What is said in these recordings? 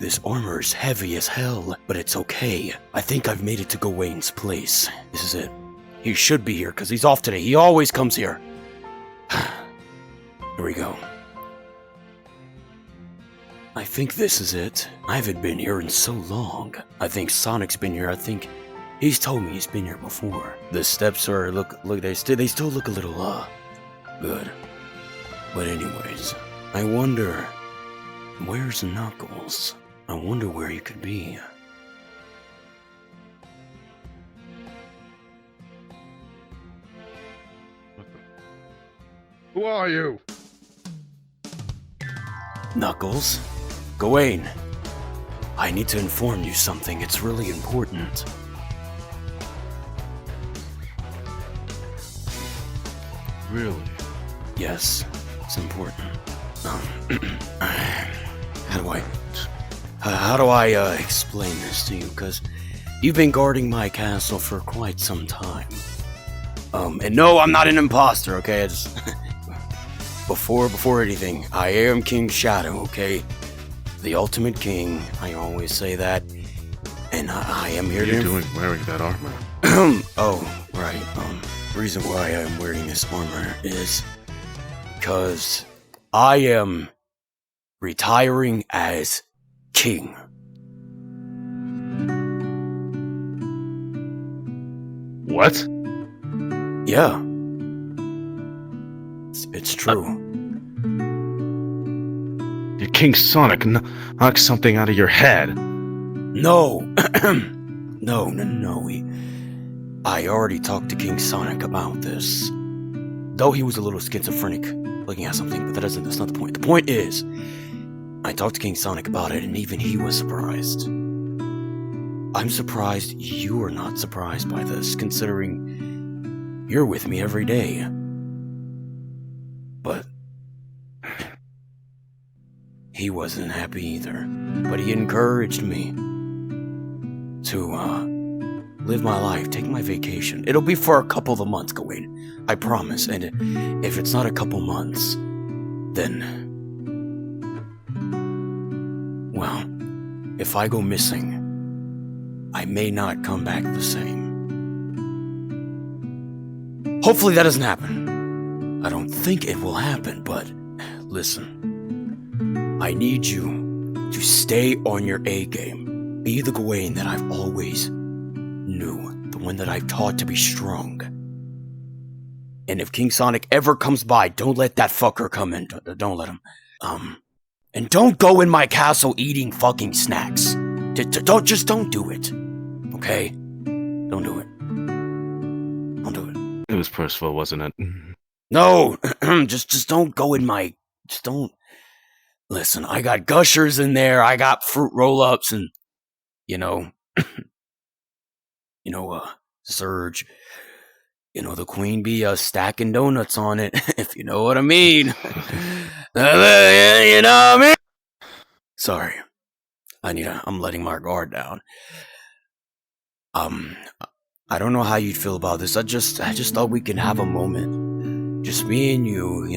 This armor's heavy as hell, but it's okay. I think I've made it to Gawain's place. This is it. He should be here, because he's off today. He always comes here. Here we go. I think this is it. I haven't been here in so long. I think Sonic's been here. I think he's told me he's been here before. The steps are, look, they still look a little, good. But anyways, I wonder, where's Knuckles? I wonder where he could be. Who are you? Knuckles? Gawain, I need to inform you something. It's really important. Really? Yes, it's important. How do I explain this to you? Because you've been guarding my castle for quite some time. And no, I'm not an imposter, okay? I just before anything, I am King Shadow, okay? The ultimate king. I always say that. And I am here to... What are you doing wearing that armor? Oh, right. The reason why I'm wearing this armor is because I am retiring as king. What? Yeah. It's true. You're King Sonic. Knock something out of your head. No. No. I already talked to King Sonic about this. Though he was a little schizophrenic looking at something, but that's not the point. The point is, I talked to King Sonic about it, and even he was surprised. I'm surprised you are not surprised by this, considering you're with me every day. But he wasn't happy either. But he encouraged me to live my life, take my vacation. It'll be for a couple of months, Gawain. I promise. And if it's not a couple months, then, well, if I go missing, I may not come back the same. Hopefully that doesn't happen. I don't think it will happen, but listen. I need you to stay on your A game. Be the Gawain that I've always knew. The one that I've taught to be strong. And if King Sonic ever comes by, don't let that fucker come in. Don't let him. And don't go in my castle eating fucking snacks. Don't do it. Okay? Don't do it. Don't do it. It was Percival, wasn't it? No! just don't go in my... Just don't... Listen, I got Gushers in there, I got fruit roll-ups, and... Surge. The queen bee stacking donuts on it, if you know what I mean. You know what I mean? Sorry. I'm letting my guard down. I don't know how you'd feel about this. I just thought we could have a moment. Just me and you,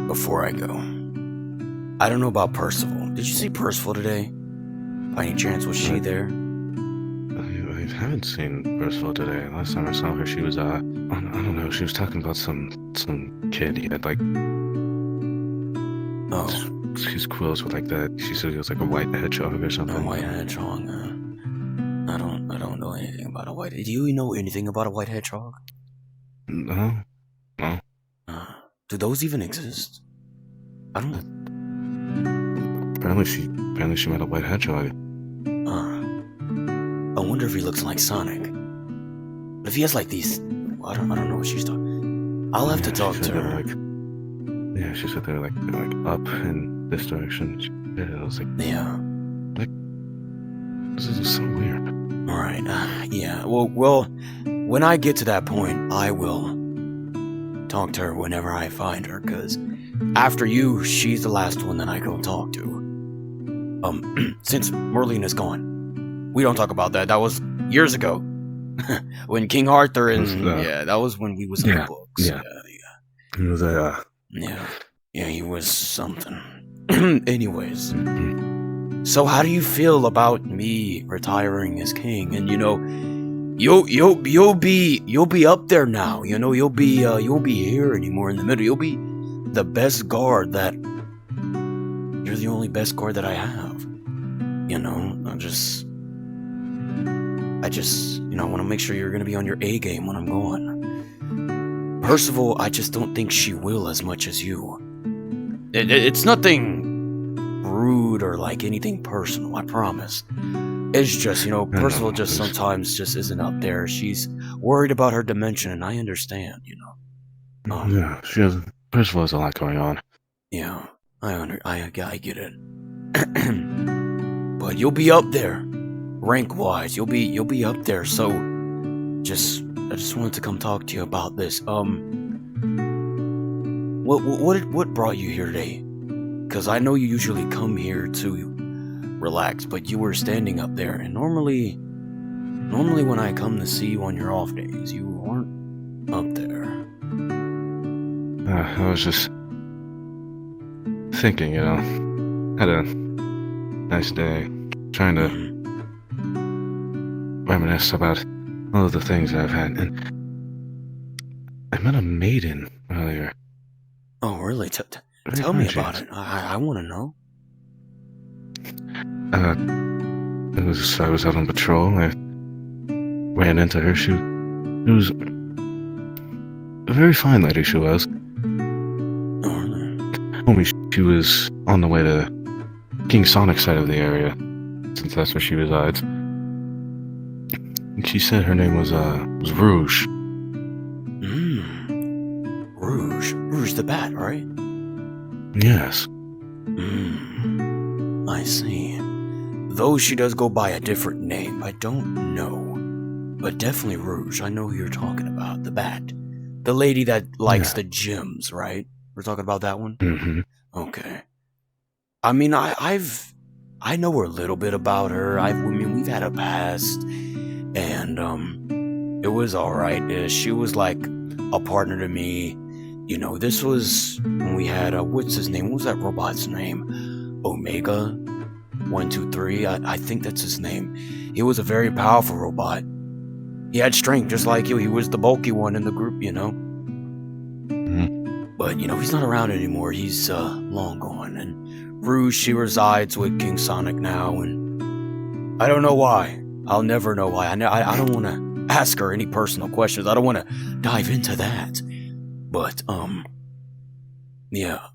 before I go. I don't know about Percival. Did you see Percival today? By any chance, was she there? I haven't seen Percival today. Last time I saw her, she was, I don't know, she was talking about some kid. He had, his quills with, that. She said he was, a white hedgehog or something. A white hedgehog? I don't know anything about a white... Do you know anything about a white hedgehog? No. Do those even exist? I don't know. Apparently she met a white hedgehog. I wonder if he looks like Sonic. But if he has these... I don't know what she's talking... I'll have to talk to her. She said they were up in this direction. I was yeah. This is so weird. Alright, yeah. Well, when I get to that point, I will talk to her whenever I find her, because after you, she's the last one that I go talk to. Since Merlin is gone. We don't talk about that. That was years ago. When King Arthur and... that was when he was in the books. Yeah. He was Yeah, he was something. Anyways, so how do you feel about me retiring as king? And you'll be up there now. You'll be here anymore in the middle. You'll be the best guard that. You're the only best guard that I have. I just want to make sure you're gonna be on your A game when I'm gone. Percival, I just don't think she will as much as you. It's nothing rude or like anything personal, I promise. It's just, Percival just sometimes just isn't up there. She's worried about her dimension, and I understand, Yeah, Percival has a lot going on. Yeah, I get it. But you'll be up there, rank-wise. You'll be up there. So, I just wanted to come talk to you about this. What brought you here today? Because I know you usually come here to relax, but you were standing up there, and normally when I come to see you on your off days, you aren't up there. I was just thinking, had a nice day, trying to reminisce about all of the things I've had, and I met a maiden earlier. Oh, really? Tell me about it. I want to know. I was out on patrol. I ran into her. She was a very fine lady. She was. Oh, really? Told me she was on the way to King Sonic's side of the area, since that's where she resides. And she said her name was Rouge. Rouge the Bat, right? I Yes. see. Though she does go by a different name, I don't know. But definitely Rouge. I know who you're talking about. The Bat. The lady that likes the gems, right? We're talking about that one? Mm-hmm. Okay. I mean, I know a little bit about her. We've had a past, and it was all right. She was like a partner to me. This was when we had what's his name? What was that robot's name? Omega 123. I think that's his name. He was a very powerful robot. He had strength just like you. He was the bulky one in the group, Mm-hmm. But he's not around anymore. He's long gone. And Rouge, she resides with King Sonic now, and I don't know why. I'll never know why. I don't want to ask her any personal questions. I don't want to dive into that. But yeah,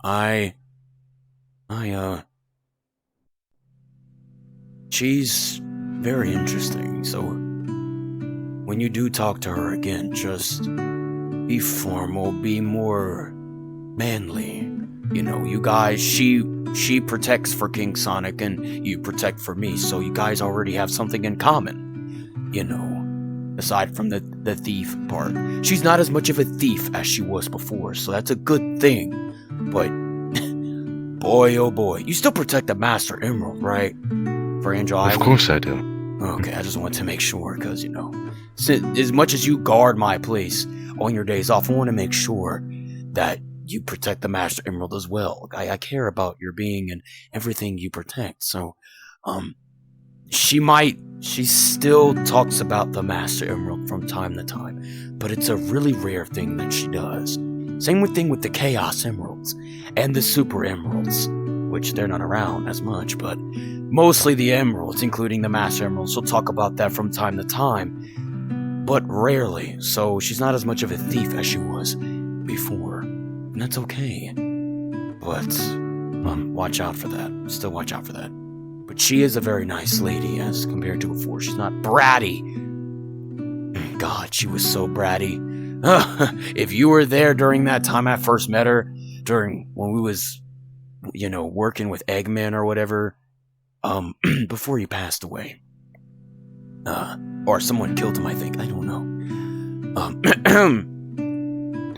she's very interesting. So when you do talk to her again, just be formal, be more manly. You guys, she protects for King Sonic and you protect for me, so you guys already have something in common, aside from the thief part. She's not as much of a thief as she was before, so that's a good thing. But boy, oh boy, you still protect the Master Emerald, right? For Angel Island? Of course I do. Okay, I just wanted to make sure, because, as much as you guard my place on your days off, I want to make sure that you protect the Master Emerald as well. I care about your being and everything you protect. So, she still talks about the Master Emerald from time to time, but it's a really rare thing that she does. Same thing with the Chaos Emeralds and the Super Emeralds, which they're not around as much, but mostly the Emeralds, including the Master Emeralds. She'll talk about that from time to time, but rarely. So she's not as much of a thief as she was before. And that's okay. But watch out for that. Still watch out for that. But she is a very nice lady as compared to before. She's not bratty. God, she was so bratty. If you were there during that time I first met her, during when we was, working with Eggman or whatever, before he passed away. Or someone killed him, I think. I don't know.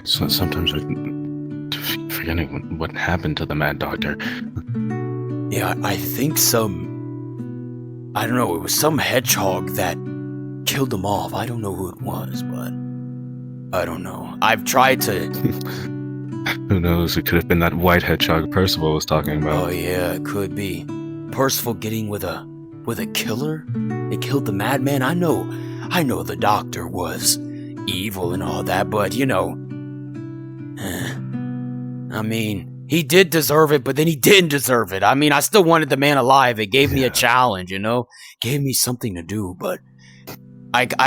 So sometimes I forgetting what happened to the Mad Doctor. Yeah, I think it was some hedgehog that killed them off. I don't know who it was, but I don't know. I've tried to Who knows? It could have been that white hedgehog Percival was talking about. Oh yeah, it could be. Percival getting with a killer? They killed the madman? I know the doctor was evil and all that, but I mean, he did deserve it, but then he didn't deserve it. I mean, I still wanted the man alive. It gave me a challenge, gave me something to do, but something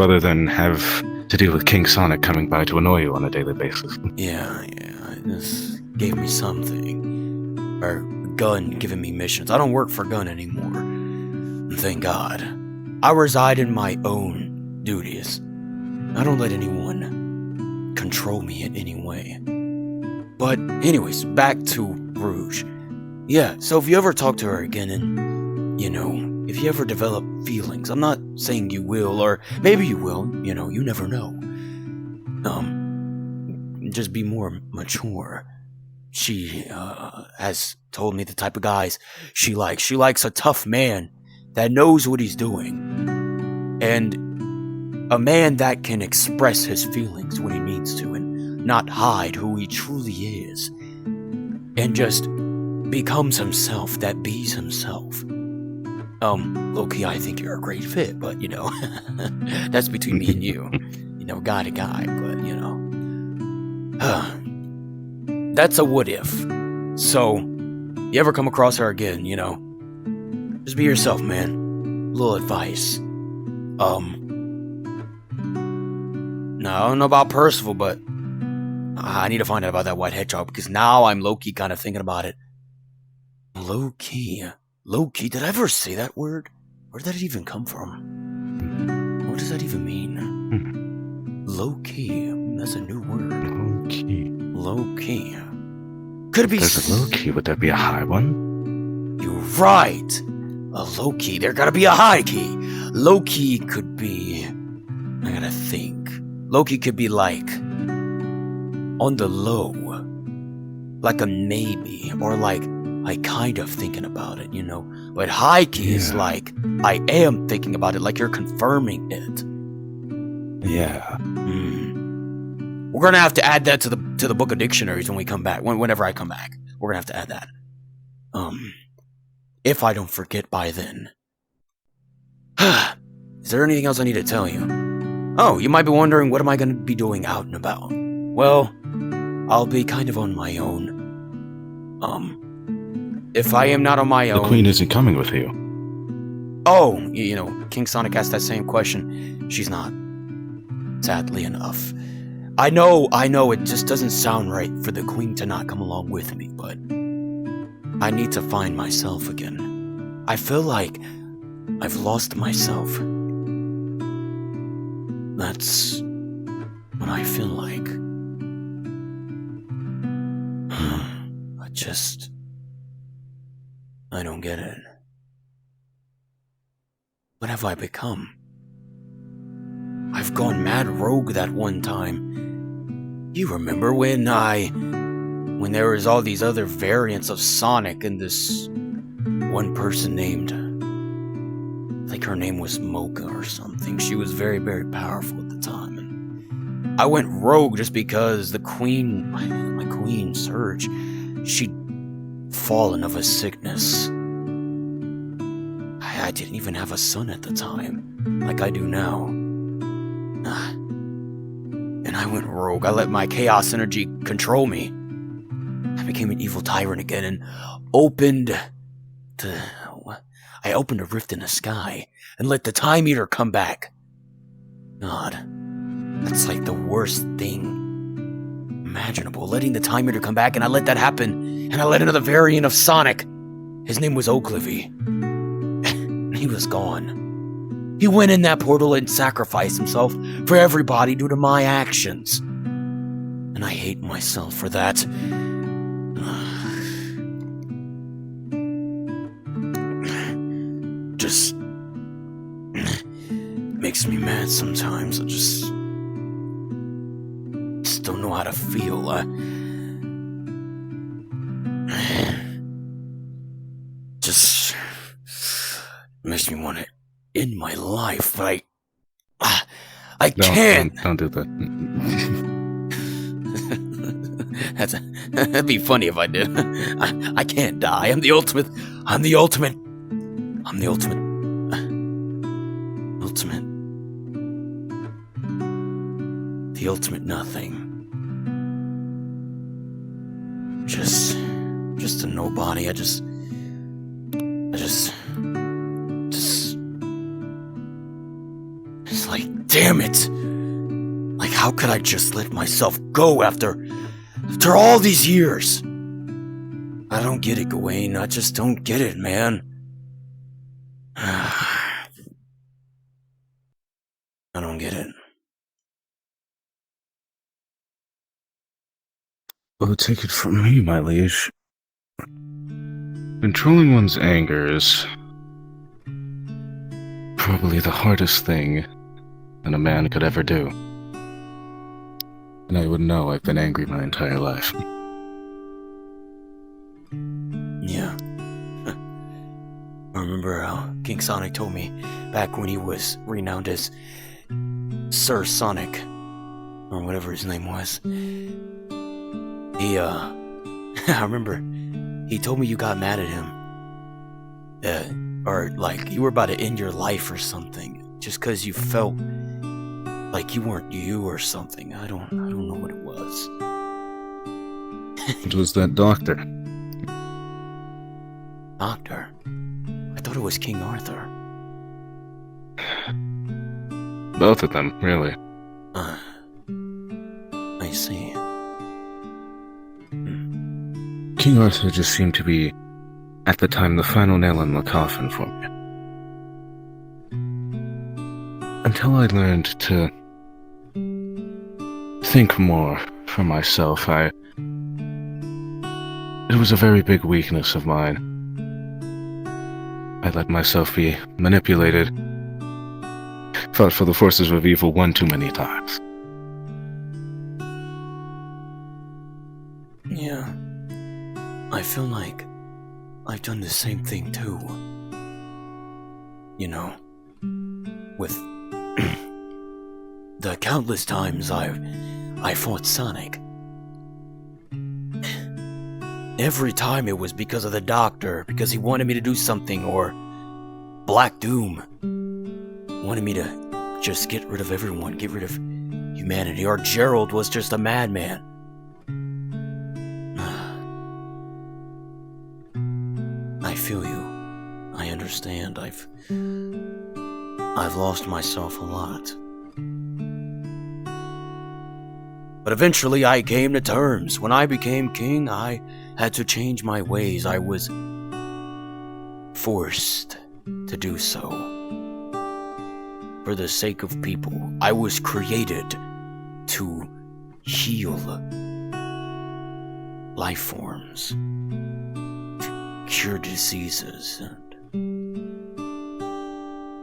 other than have to deal with King Sonic coming by to annoy you on a daily basis. Yeah, this gave me something. Or Gun giving me missions. I don't work for Gun anymore. Thank God. I reside in my own duties. I don't let anyone control me in any way. But anyways, back to Rouge. Yeah, so if you ever talk to her again and, if you ever develop feelings, I'm not saying you will, or maybe you will, you never know. Just be more mature. She, has told me the type of guys she likes. She likes a tough man that knows what he's doing. And a man that can express his feelings when he needs to and not hide who he truly is. And just becomes himself, that bees himself. Low-key, I think you're a great fit, but, that's between me and you. Guy to guy, but, that's a what if. So, you ever come across her again, just be yourself, man. Little advice. No, I don't know about Percival, but I need to find out about that white hedgehog, because now I'm low-key kind of thinking about it. Low-key? Low-key? Did I ever say that word? Where did that even come from? What does that even mean? Low-key. That's a new word. Low-key. Low-key. Could it be... There's a low-key. Would that be a high one? You're right. A low-key. There gotta be a high key. Low-key could be... I gotta think. Low-key could be like... on the low. Like a maybe. Or like... I kind of thinking about it, But high key is like, I am thinking about it, like you're confirming it. Yeah. We're gonna have to add that to the book of dictionaries when we come back. Whenever I come back, we're gonna have to add that. If I don't forget by then. Is there anything else I need to tell you? Oh, you might be wondering, what am I gonna be doing out and about? Well, I'll be kind of on my own. If I am not on my own... The Queen isn't coming with you. Oh, King Sonic asked that same question. She's not. Sadly enough. I know, it just doesn't sound right for the Queen to not come along with me, but... I need to find myself again. I feel like I've lost myself. That's what I feel like. I don't get it. What have I become? I've gone mad rogue that one time. You remember when there was all these other variants of Sonic and this one person named, like her name was Mocha or something. She was very, very powerful at the time. And I went rogue just because the Queen, my Queen Surge, she'd fallen of a sickness. I didn't even have a son at the time, like I do now. And I went rogue. I let my chaos energy control me. I became an evil tyrant again and opened a rift in the sky and let the time eater come back. God, that's like the worst thing imaginable. Letting the time eater come back, and I let that happen. And I let another variant of Sonic. His name was Oaklivy. He was gone. He went in that portal and sacrificed himself for everybody due to my actions. And I hate myself for that. Just makes me mad sometimes. I just don't know how to feel. Just makes me want to end my life, but I I can't. Don't do that. That'd be funny if I did. I can't die. I'm the ultimate. The ultimate nothing. Just a nobody. It's like, damn it. Like, how could I just let myself go after all these years? I don't get it, Gawain. I just don't get it, man. I don't get it. Well, take it from me, my liege. Controlling one's anger is probably the hardest thing that a man could ever do. And I would know I've been angry my entire life. Yeah. I remember how King Sonic told me back when he was renowned as Sir Sonic, or whatever his name was. I remember he told me you got mad at him. Or like you were about to end your life or something, just because you felt like you weren't you or something. I don't know what it was. It was that doctor. Doctor? I thought it was King Arthur. Both of them, really. I see. King Arthur just seemed to be, at the time, the final nail in the coffin for me. Until I learned to think more for myself, it was a very big weakness of mine. I let myself be manipulated, fought for the forces of evil one too many times. Yeah. I feel like I've done the same thing too. You know, with the countless times I fought Sonic. Every time it was because of the doctor, because he wanted me to do something, or Black Doom wanted me to just get rid of everyone, get rid of humanity, or Gerald was just a madman. I feel you. I understand. I've lost myself a lot. But eventually I came to terms. When I became king, I had to change my ways. I was forced to do so. For the sake of people. I was created to heal life forms. Cure diseases, and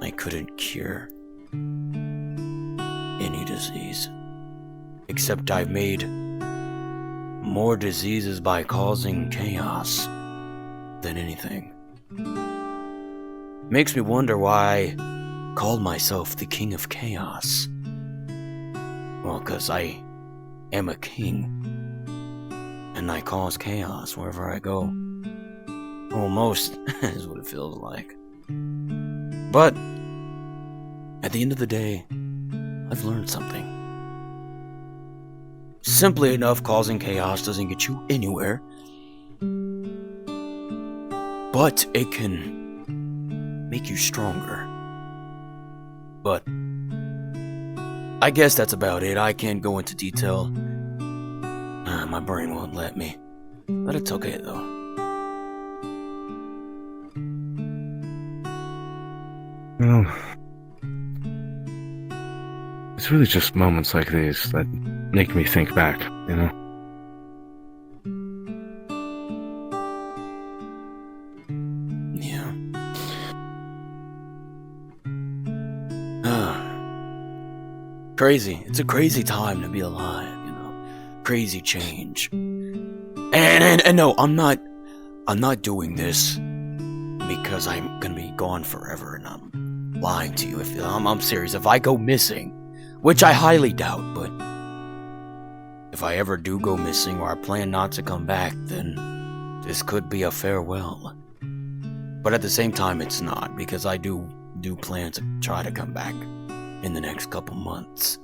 I couldn't cure any disease, except I've made more diseases by causing chaos than anything. Makes me wonder why I called myself the King of Chaos. Well, 'cause I am a king, and I cause chaos wherever I go. Almost is what it feels like. But at the end of the day, I've learned something. Simply enough, causing chaos doesn't get you anywhere. But it can make you stronger. But I guess that's about it. I can't go into detail. My brain won't let me. But it's okay though. Well, it's really just moments like these that make me think back, you know? Yeah. Crazy. It's a crazy time to be alive, you know? Crazy change. And no, I'm not doing this because I'm gonna be gone forever and I'm lying to you. I'm serious. If I go missing, which I highly doubt, but if I ever do go missing or I plan not to come back, then this could be a farewell. But at the same time, it's not, because I do plan to try to come back in the next couple months.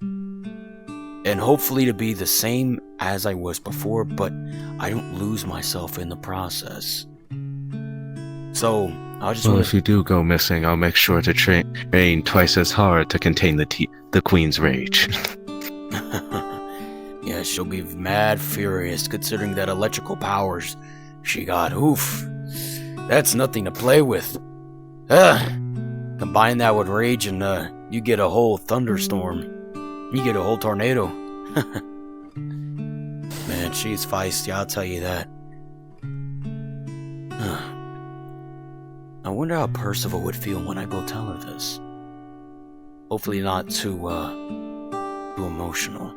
And hopefully to be the same as I was before, but I don't lose myself in the process. So, I just if you do go missing, I'll make sure to train twice as hard to contain the Queen's rage. Yeah, she'll be mad furious considering that electrical powers she got. Oof. That's nothing to play with. Combine that with rage and you get a whole thunderstorm. You get a whole tornado. Man, she's feisty, I'll tell you that. I wonder how Percival would feel when I go tell her this. Hopefully not too emotional.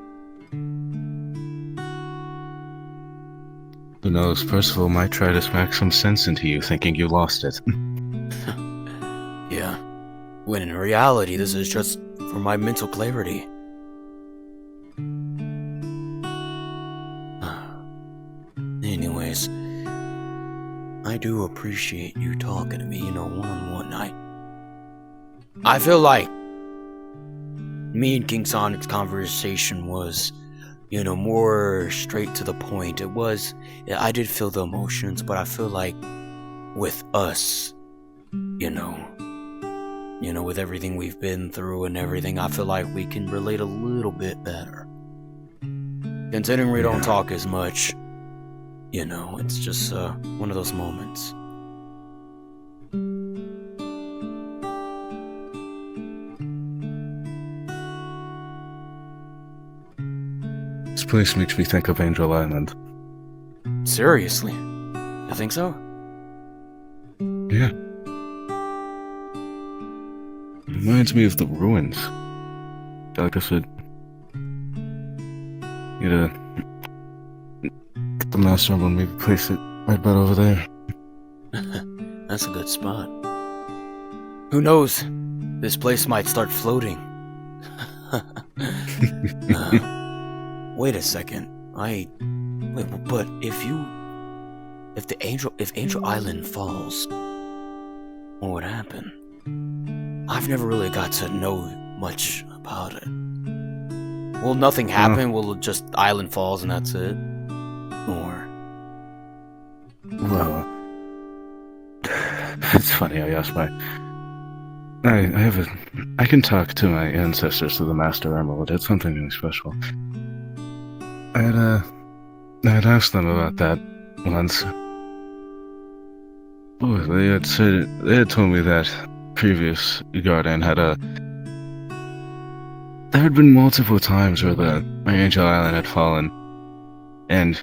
Who knows, Percival might try to smack some sense into you thinking you lost it. Yeah. When in reality, this is just for my mental clarity. Anyways, I do appreciate you talking to me, one-on-one. I feel like me and King Sonic's conversation was, more straight to the point. I did feel the emotions, but I feel like with us, with everything we've been through and everything, I feel like we can relate a little bit better. Considering we don't talk as much, it's just one of those moments. This place makes me think of Angel Island. Seriously? You think so? Yeah. Reminds me of the ruins. Like I said, get the Master Emerald, maybe place it right about over there. That's a good spot. Who knows? This place might start floating. Wait a second. But if Angel Island falls, what would happen? I've never really got to know much about it. Will nothing happen? Will just island falls and that's it? Or... Well, it's funny I asked I can talk to my ancestors to the Master Emerald. It's something really special. I had asked them about that once. Oh, they had told me that previous guardian there had been multiple times where my Angel Island had fallen, and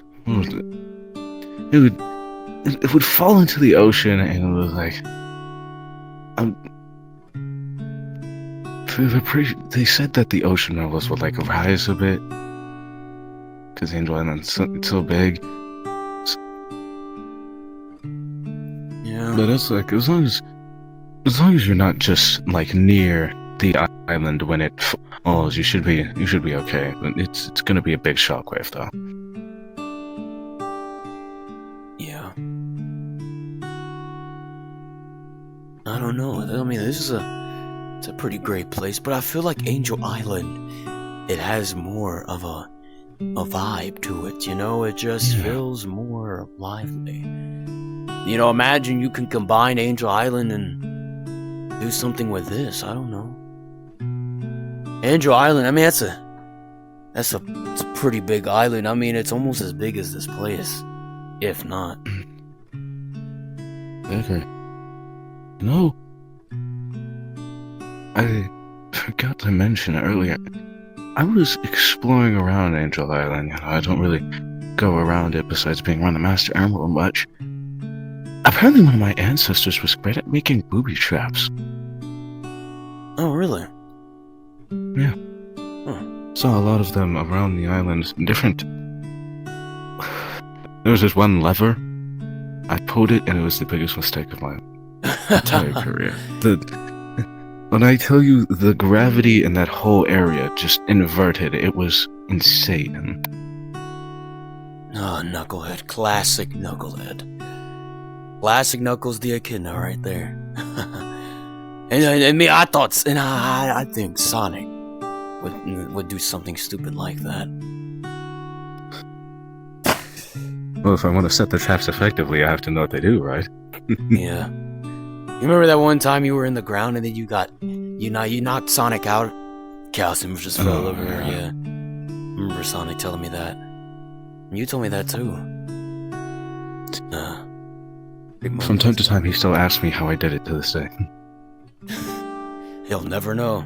it would fall into the ocean, and it was like, they said that the ocean levels would like rise a bit because Angel Island's so big. Yeah. But it's like as long as you're not just like near the island when it falls, you should be okay. But it's gonna be a big shockwave though. Yeah. I don't know. I mean, it's a pretty great place, but I feel like Angel Island, it has more of a vibe to it, It just feels more lively. Imagine you can combine Angel Island and do something with this. I don't know. Angel Island, I mean, it's a pretty big island. I mean, it's almost as big as this place, if not. Okay. No. I forgot to mention earlier, I was exploring around Angel Island. I don't really go around it besides being around the Master Emerald much. Apparently one of my ancestors was great at making booby traps. Oh, really? Yeah. Huh. Saw a lot of them around the island. Different. There was this one lever. I pulled it and it was the biggest mistake of my entire career. When I tell you the gravity in that whole area just inverted, it was insane. Oh, Knucklehead. Classic Knucklehead. Classic Knuckles the Echidna right there. and me, I thought, and I think Sonic would do something stupid like that. Well, if I want to set the traps effectively, I have to know what they do, right? Yeah. You remember that one time you were in the ground and then you knocked Sonic out? Calcium just fell over. Yeah. Remember Sonic telling me that? You told me that too. From time to time, he still asks me how I did it to this day. He'll never know.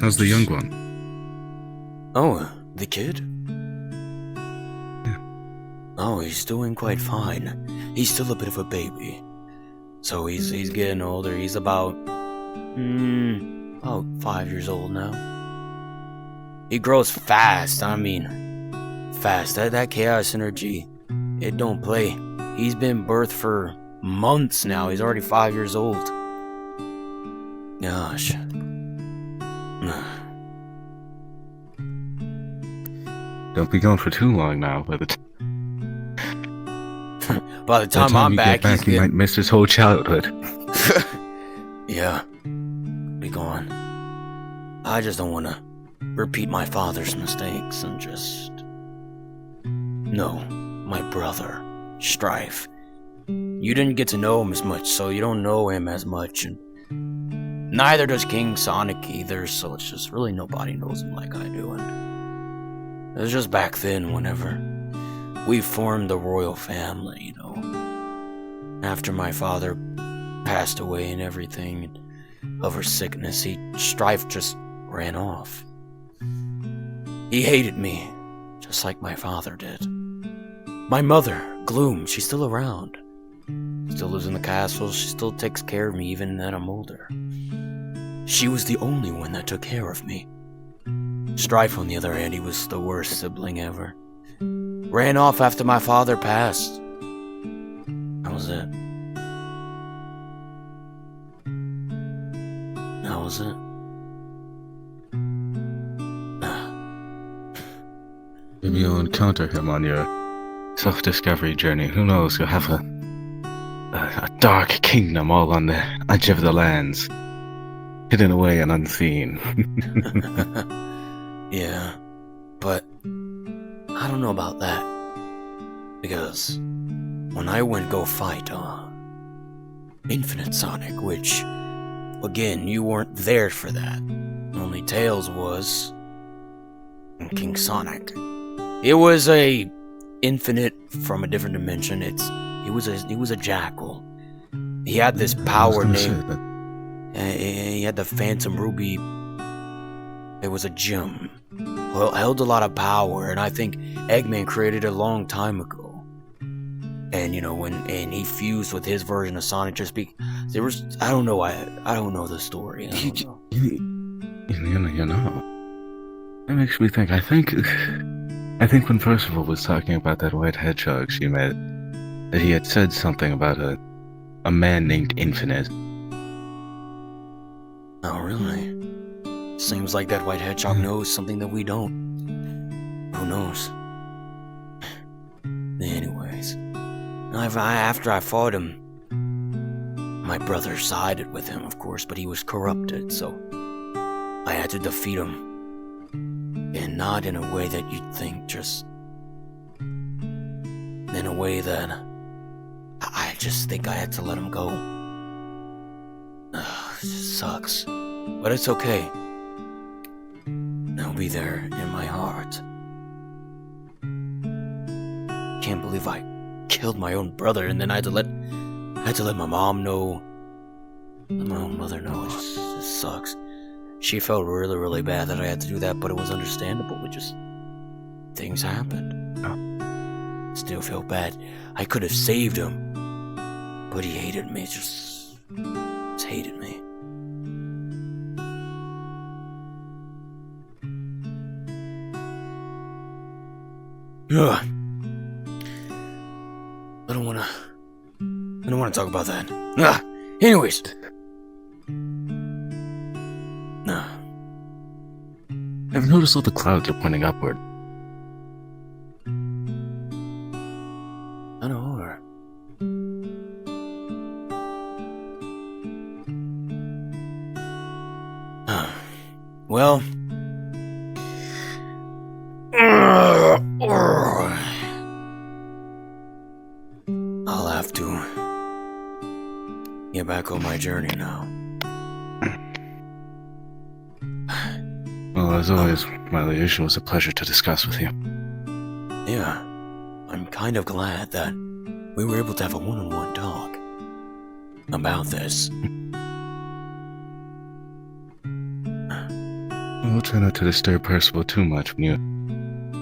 How's the young one? Oh, the kid? Yeah. Oh, he's doing quite fine. He's still a bit of a baby. So he's getting older. He's about 5 years old now. He grows fast. I mean, fast. That chaos energy, it don't play. He's been birthed for months now. He's already 5 years old. Gosh. Don't be gone for too long now. By the time I'm back, he might miss his whole childhood. Yeah, be gone. I just don't want to repeat my father's mistakes and just... No, my brother, Strife. You didn't get to know him as much, so you don't know him as much, and neither does King Sonic either, so it's just really nobody knows him like I do, and it was just back then whenever we formed the royal family, you know. After my father passed away and everything, of her sickness, Strife just ran off. He hated me, just like my father did. My mother, Gloom, she's still around. Still lives in the castle, she still takes care of me even that I'm older. She was the only one that took care of me. Strife, on the other hand, he was the worst sibling ever. Ran off after my father passed. That was it. That was it. Maybe you'll encounter him on your self-discovery journey. Who knows? You'll have a dark kingdom all on the edge of the lands, hidden away and unseen. Yeah, but I don't know about that, because when I went go fight Infinite Sonic, which, again, you weren't there for that. Only Tails was, and King Sonic. It was a infinite from a different dimension. He was a jackal. He had this power named. He had the Phantom Ruby. It was a gem. Well, held a lot of power, and I think Eggman created it a long time ago. And you know, and he fused with his version of Sonic. There was, I don't know the story. You know, that makes me think. I think when Percival was talking about that white hedgehog she met, that he had said something about a man named Infinite. Oh, really? Seems like that white hedgehog knows something that we don't. Who knows? Anyways, after I fought him, my brother sided with him, of course, but he was corrupted, so I had to defeat him. And not in a way that you'd think, just in a way that I just think I had to let him go. It just sucks. But it's okay. I'll be there in my heart. Can't believe I killed my own brother, and then I had to let my mom know. Let my own mother know. It just sucks. She felt really, really bad that I had to do that, but it was understandable. It just, things happened. Still feel bad. I could have saved him, but he hated me. Just hated me. Ugh. I don't wanna talk about that. Ugh. Anyways. Nah. I've noticed all the clouds are pointing upward. I know. Well. I'll have to get back on my journey now. Well, as always, my liege, it was a pleasure to discuss with you. Yeah, I'm kind of glad that we were able to have a one-on-one talk about this. We'll try not to disturb Percival too much when you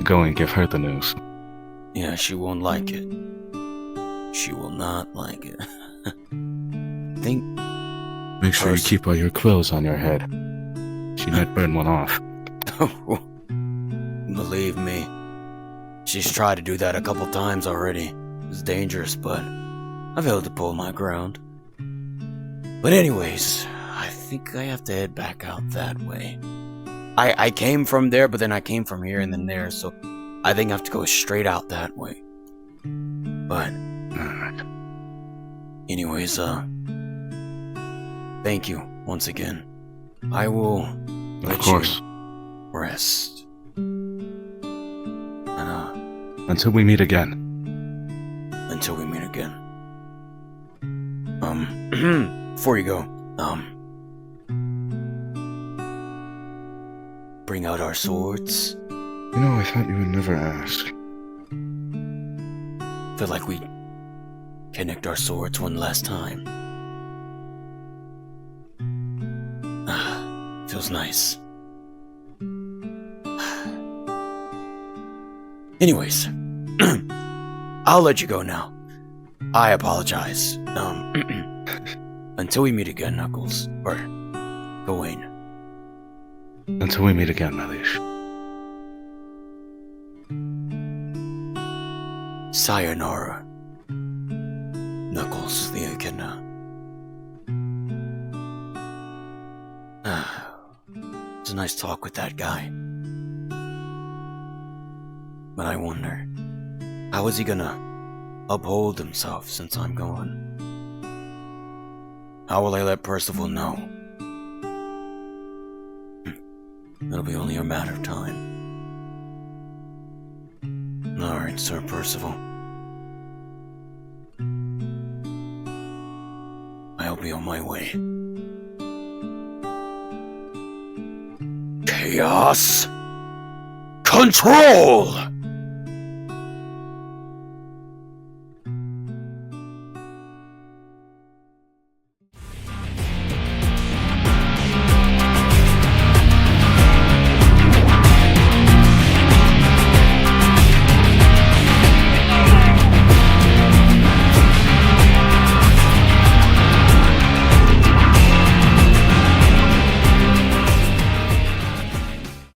go and give her the news. Yeah, she won't like it. She will not like it. Think. Make sure you keep all your quills on your head. She might burn one off. Believe me, she's tried to do that a couple times already. It's dangerous, but I've held to pull my ground. But anyways, I think I have to head back out that way. I came from there, but then I came from here and then there, so I think I have to go straight out that way. But anyways, thank you once again. I will let you rest. Until we meet again. Until we meet again. Before you go, bring out our swords. You know, I thought you would never ask. Feel like we connect our swords one last time. Feels nice. Anyways, I'll let you go now. I apologize. Until we meet again, Knuckles. Or Gawain. Until we meet again, my liege. Sayonara, Knuckles the Echidna. It's a nice talk with that guy. But I wonder, how is he gonna uphold himself since I'm gone? How will I let Percival know? It'll be only a matter of time. Alright, Sir Percival. I'll be on my way. Chaos Control!